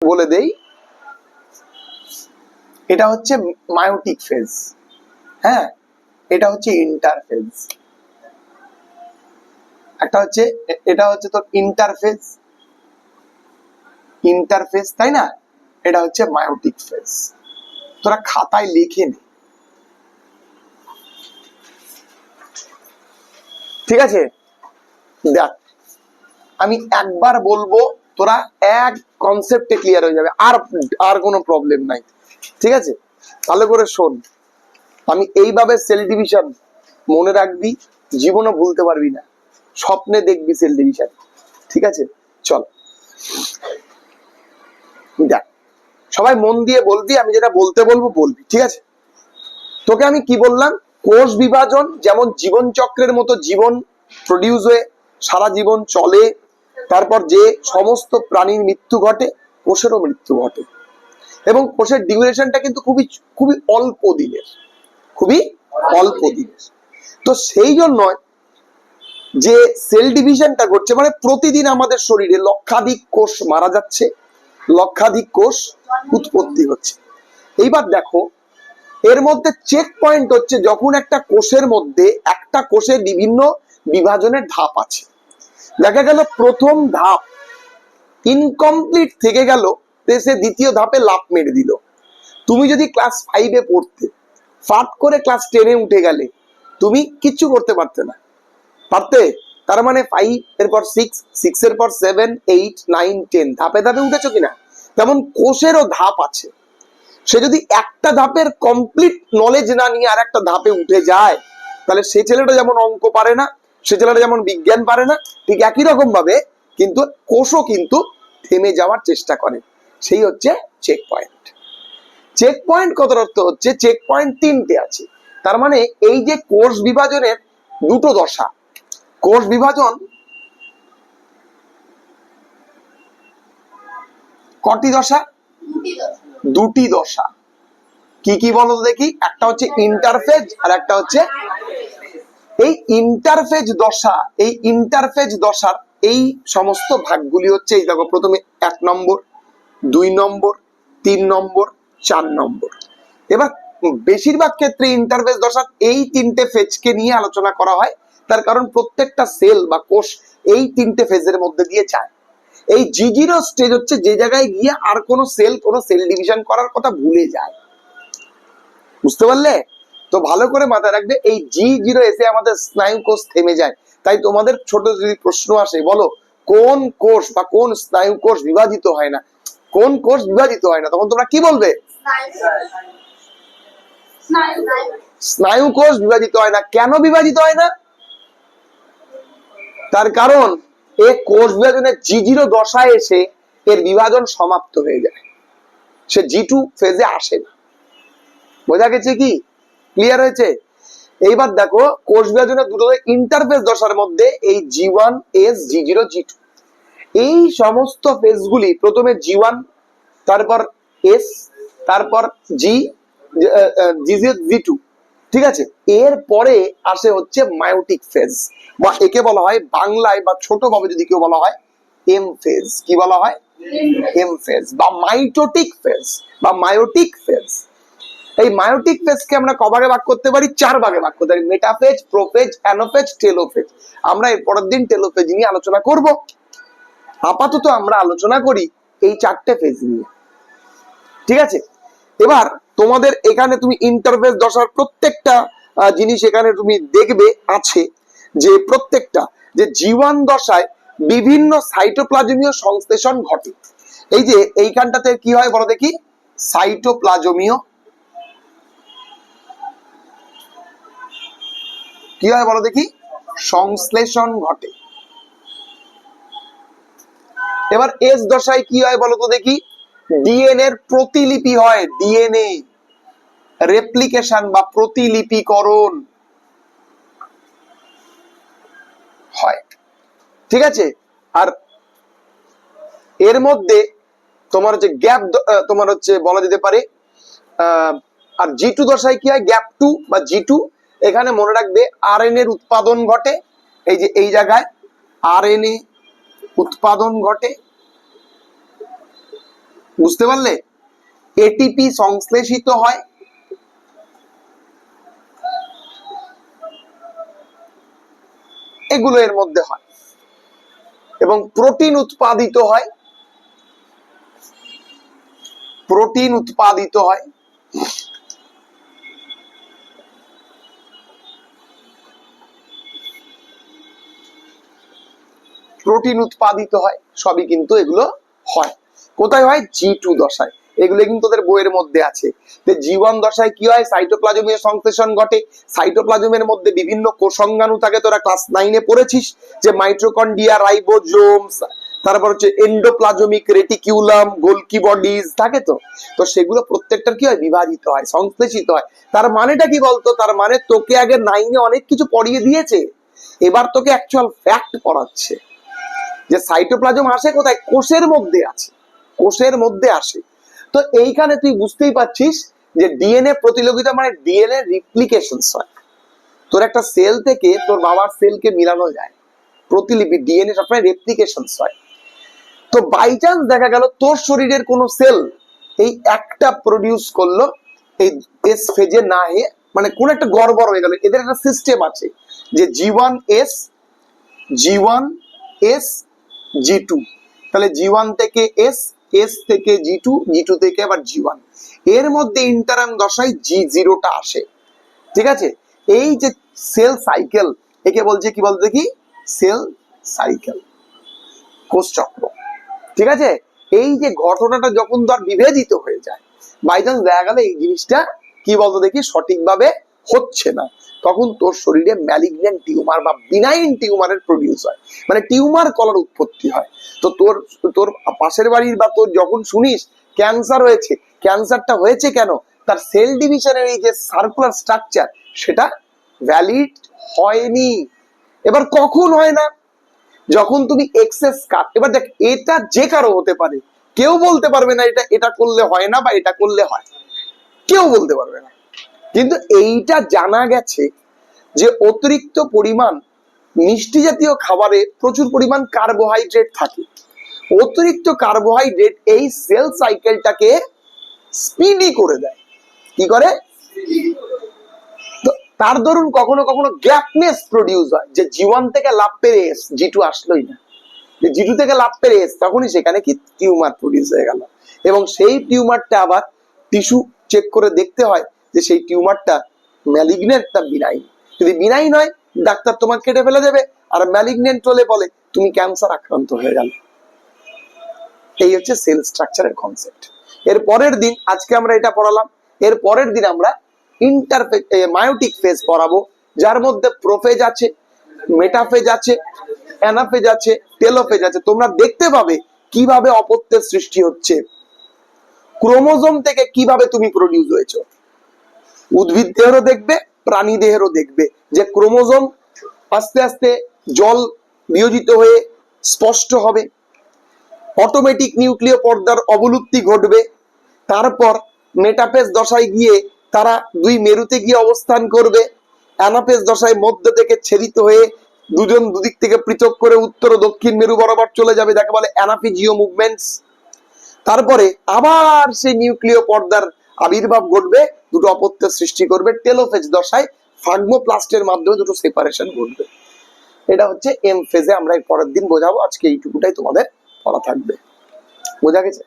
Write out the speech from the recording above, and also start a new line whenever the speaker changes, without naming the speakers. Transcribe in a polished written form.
বলে দেই, এটা হচ্ছে মায়োটিক ফেজ, হ্যাঁ, এটা হচ্ছে ইন্টারফেজ, একটা হচ্ছে, এটা হচ্ছে তোর ইন্টারফেজ, ইন্টারফেজ, তাই না? এটা হচ্ছে মায়োটিক ফেজ। তোরা খাতায় লিখে নে, ঠিক আছে? দেখ, আমি একবার বলবো, তোরা এক কনসেপ্টে ক্লিয়ার হয়ে যাবে, আর কোনো প্রবলেম নাই, ঠিক আছে? ভালো করে শোন, আমি এইভাবে সেল ডিভিশন মনে রাখবি, জীবনে ভুলতে পারবি না, স্বপ্নে দেখবি সেল ডিভিশন, ঠিক আছে? চল দেখ, সবাই মন দিয়ে বলবি, আমি যেটা বলতে বলবো বলবি, ঠিক আছে? তোকে আমি কি বললাম, কোষ বিভাজন যেমন জীবন চক্রের মতো জীবন প্রডিউস হয়ে সারা জীবন চলে, তারপর যে সমস্ত প্রাণীর মৃত্যু ঘটে, কোষেরও মৃত্যু ঘটে, এবং কোষের ডিউরেশনটা কিন্তু খুবই খুবই অল্প দিনের, খুবই অল্প দিনের। তো সেই জন্য যে সেল ডিভিশনটা ঘটছে, মানে প্রতিদিন আমাদের শরীরে লক্ষাধিক কোষ মারা যাচ্ছে, লক্ষাধিক কোষ উৎপত্তি হচ্ছে। এইবার দেখো, এর মধ্যে চেক পয়েন্ট হচ্ছে যখন একটা কোষের মধ্যে, একটা কোষের বিভিন্ন বিভাজনের ধাপ আছে, দেখা গেল প্রথম ধাপ ইনকমপ্লিট থেকে গেল, সে দ্বিতীয় ধাপে লাফ মেরে দিল। তুমি যদি ক্লাস 5-এ পড়তে, ফাট করে ক্লাস 10-এ উঠে গেলে, তুমি কিচ্ছু করতে পারতে না, পারতে? তার মানে 5 এর পর 6, 6 এর পর 7, 8, 9, 10 ধাপে ধাপে উঠেছো কিনা? তেমন কোষেরও ধাপ আছে। সে যদি একটা ধাপের কমপ্লিট নলেজ না নিয়ে আর একটা ধাপে উঠে যায়, তাহলে সে ছেলেটা যেমন অঙ্ক পারে না, সে ছেলেটা যেমন বিজ্ঞান পারে না, ঠিক একই রকম ভাবে কিন্তু কোষও কিন্তু থেমে যাওয়ার চেষ্টা করে। সেই হচ্ছে চেক পয়েন্ট। চেক পয়েন্ট কথার অর্থ হচ্ছে, চেক পয়েন্ট 3টে আছে। তার মানে এই যে কোষ বিভাজনের দুটো দশা, কোষ বিভাজন কটি দশা? দুটি দশা। কি কি বলো দেখি? একটা হচ্ছে ইন্টারফেজ আর একটা হচ্ছে, এই ইন্টারফেজ দশা, এই ইন্টারফেজ দশার এই সমস্ত ভাগগুলি হচ্ছে, এই দেখো, প্রথমে 1 নম্বর, 2 নম্বর, 3 নম্বর, 4 নম্বর। এবার বেশিরভাগ ক্ষেত্রে ইন্টারফেজ দশার এই 3টে ফেজকে নিয়ে আলোচনা করা হয়, তার কারণ প্রত্যেকটা সেল বা কোষ এই 3টে ফেজের মধ্যে দিয়ে যায়। এই G0 স্টেজ হচ্ছে যে জায়গায় গিয়ে আর কোনো সেল ডিভিশন করার কথা ভুলে যায়, বুঝতে পারলে? তো ভালো করে মাথায় রাখবে, এই G0 এসে আমাদের স্নায়ু কোষ থেমে যায়। তাই তোমাদের ছোট যদি প্রশ্ন আসে, বলো কোন কোষ বা কোন স্নায়ু কোষ বিভাজিত হয় না, কোন কোষ বিভাজিত হয় না, তখন তোমরা কি বলবে? স্নায়ু কোষ বিভাজিত হয় না। কেন বিভাজিত হয় না? তার কারণ এই কোষ বিভাজনের G0 দশায় এসে এর বিভাজন সমাপ্ত হয়ে যায়, সে G2 ফেজে আসে না। বোঝা গেছে কি? ক্লিয়ার হয়েছে? এইবার দেখো, কোষ বিভাজনের দুটো ইন্টারফেজ দশার মধ্যে এই G1, S, G0, G2, এই সমস্ত ফেজগুলি প্রথমে G1, তারপর S, তারপর G0, G2, ঠিক আছে? এর পরে আসে হচ্ছে মায়োটিক ফেজ, বা একে বলা হয় বাংলায় বা ছোট ভাবে যদি কেউ বলা হয় এম ফেজ। কি বলা হয়? এম ফেজ বা মাইটোটিক ফেজ বা মায়োটিক ফেজ। এই মায়োটিক ফেজকে আমরা কভাগে ভাগ করতে পারি, 4 ভাগে ভাগ করতে পারি: মেটাফেজ, প্রোফেজ, অ্যানোফেজ, টেলোফেজ। আমরা এর পরের দিন টেলোফেজ নিয়ে আলোচনা করব। আপাতত আমরা আলোচনা করি এই 4টে ফেজ নিয়ে, ঠিক আছে? এবার তোমাদের এখানে তুমি ইন্টারফেজ দশার প্রত্যেকটা জিনিস এখানে তুমি দেখবে আছে, যে প্রত্যেকটা যে G1 দশায় বিভিন্ন সাইটোপ্লাজমীয় সংশ্লেষণ ঘটে। এই যে এইখানটাতে কি হয় বলো দেখি? সাইটোপ্লাজমীয়, কি হয় বলো দেখি? সংশ্লেষণ ঘটে। এবার এস দশায় কি হয় বলো তো দেখি? ডিএনএ এর প্রতিলিপি হয়, ডিএনএ রেপ্লিকেশন বা প্রতিলিপিকরণ হয়, ঠিক আছে? আর এর মধ্যে তোমার হচ্ছে গ্যাপ, তোমার হচ্ছে বলা যেতে পারে। আর G2 দশায় কি হয়? গ্যাপ 2 বা G2, এখানে মনে রাখবে আরএনএ এর উৎপাদন ঘটে। এই যে এই জায়গায় আরএনএ উৎপাদন ঘটে, বুঝতে পারলে? এটিপি সংশ্লেষিত হয়, এগুলো এর মধ্যে হয়, এবং প্রোটিন উৎপাদিত হয়, প্রোটিন উৎপাদিত হয়, প্রোটিন উৎপাদিত হয়, সবই কিন্তু এগুলো হয়। কোথায় হয়? G2 দশায়। এগুলো কিন্তু তোদের বইয়ের মধ্যে আছে। G1 দশায় কি হয়? সাইটোপ্লাজমীয় সংশ্লেষণ ঘটে। সাইটোপ্লাজমের মধ্যে বিভিন্ন কোষাঙ্গাণু থাকে, তোরা ক্লাস 9-এ পড়েছিস, যে মাইটোকন্ড্রিয়া, রাইবোজোমস, তারপর হচ্ছে এন্ডোপ্লাজমিক রেটিকিউলাম, গোলকি বডিজ থাকে। তো তো সেগুলো প্রত্যেকটার কি হয়? বিভাজিত হয়, সংশ্লেষিত হয়। তার মানেটা কি বলতো? তার মানে তোকে আগে 9-এ অনেক কিছু পড়িয়ে দিয়েছে, এবার তোকে অ্যাকচুয়াল ফ্যাক্ট পড়াচ্ছে যে সাইটোপ্লাজম আসে কোথায়? কোষের মধ্যে আছে, কোষের মধ্যে আসে। তো এইখানে তুই বুঝতেই পারছিস যে ডিএনএ প্রতিযোগিতা মানে ডিএনএ রিপ্লিকেশন হয়। তোর একটা সেল থেকে তোর বাবার সেলকে মিলানো যায়, প্রতিলিপি, ডিএনএ সবসময় রেপ্লিকেশন হয়। তো বাই চান্স দেখা গেল তোর শরীরের কোন সেল এই একটা প্রডিউস করলো এই এস ফেজে না হয়ে, মানে কোন একটা গড়বড় হয়ে গেল। এদের একটা সিস্টেম আছে যে G1S, G1S, G2, তাহলে G1 থেকে S, S থেকে G2, G2 থেকে আবার G1, এর মধ্যে ইন্টারাম দশায় G0টা আসে। ঠিক আছে? এই যে সেল সাইকেল, একে বলছে কি বলতে? কি সেল সাইকেল, কোষ চক্র। ঠিক আছে? এই যে ঘটনাটা যখন ধর বিভেদিত হয়ে যায়, বাই চান্স দেখা গেল এই জিনিসটা কি বলতো দেখি সঠিকভাবে হচ্ছে না, তখন তোর শরীরে ম্যালিগন্যান্ট টিউমার বা বিনাইন টিউমারের প্রডিউস হয়, মানে টিউমার কলার উৎপত্তি হয়। তো তোর তোর পাশের বাড়ির বা তোর যখন শুনিস ক্যান্সার হয়েছে, ক্যান্সারটা হয়েছে কেন? তার সেল ডিভিশনের এই যে সার্কুলার স্ট্রাকচার সেটা ভ্যালিড হয়নি। এবার কখন হয় না? যখন তুমি এক্সেস কাট। এবার দেখ, এটা যে কারো হতে পারে, কেউ বলতে পারবে না এটা এটা করলে হয় না বা এটা করলে হয়, কেউ বলতে পারবে না। কিন্তু এইটা জানা গেছে যে অতিরিক্ত পরিমাণ মিষ্টি জাতীয় খাবারে প্রচুর পরিমাণ কার্বোহাইড্রেট থাকে। অতিরিক্ত কার্বোহাইড্রেট এই সেল সাইকেলটাকে স্পিডি করে দেয়। কি করে? তার দরুন কখনো কখনো গ্যাপনেস প্রডিউস হয়, যে G1 থেকে লাভ পেরে এস G2 আসলোই না, যে G2 থেকে লাভ পেরে এস, তখনই সেখানে কি টিউমার প্রডিউস হয়ে গেল। এবং সেই টিউমারটা আবার টিস্যু চেক করে দেখতে হয় যে সেই টিউমারটা ম্যালিগন্যান্ট না বিনাইন। যদি বিনাইন হয় ডাক্তার তোমাকে কেটে ফেলে দেবে, আর ম্যালিগন্যান্ট হলে বলে তুমি ক্যান্সার আক্রান্ত হয়ে গেল। এই হচ্ছে সেল স্ট্রাকচারের কনসেপ্ট। এর পরের দিন, আজকে আমরা এটা পড়ালাম, এর পরের দিন আমরা ইন্টারফেজ মায়োটিক ফেজ পড়াবো, যার মধ্যে প্রোফেজ আছে, মেটাফেজ আছে, অ্যানাফেজ আছে, টেলোফেজ আছে। তোমরা দেখতে পাবে কিভাবে অপত্যের সৃষ্টি হচ্ছে, ক্রোমোজোম থেকে কিভাবে তুমি প্রডিউস হয়েছো। উদ্ভিদ দেহেরও দেখবে, প্রাণী দেহেরও দেখবে, যে ক্রোমোজোম আস্তে আস্তে জল বিয়োজিত হয়ে স্পষ্ট হবে, অটোমেটিক নিউক্লিয় পর্দার অবলুপ্তি ঘটবে। তারপর মেটাফেজ দশায় গিয়ে তারা দুই মেরুতে গিয়ে অবস্থান করবে। অ্যানাফেজ দশায় মধ্য থেকে ছেদিত হয়ে দুজন দুদিক থেকে পৃথক করে উত্তর ও দক্ষিণ মেরু বরাবর চলে যাবে, যাকে বলে অ্যানাফিজিও মুভমেন্টস। তারপরে আবার সেই নিউক্লিয় পর্দার আবির্ভাব ঘটবে, দুটো অপত্যের সৃষ্টি করবে। টেলোফেজ দশায় ফাগমোপ্লাস্টের মাধ্যমে দুটো সেপারেশন ঘটবে। এটা হচ্ছে এম ফেজে। আমরা এর পরের দিন বোঝাবো, আজকে এইটুকুটাই তোমাদের পড়া থাকবে। বোঝা গেছে?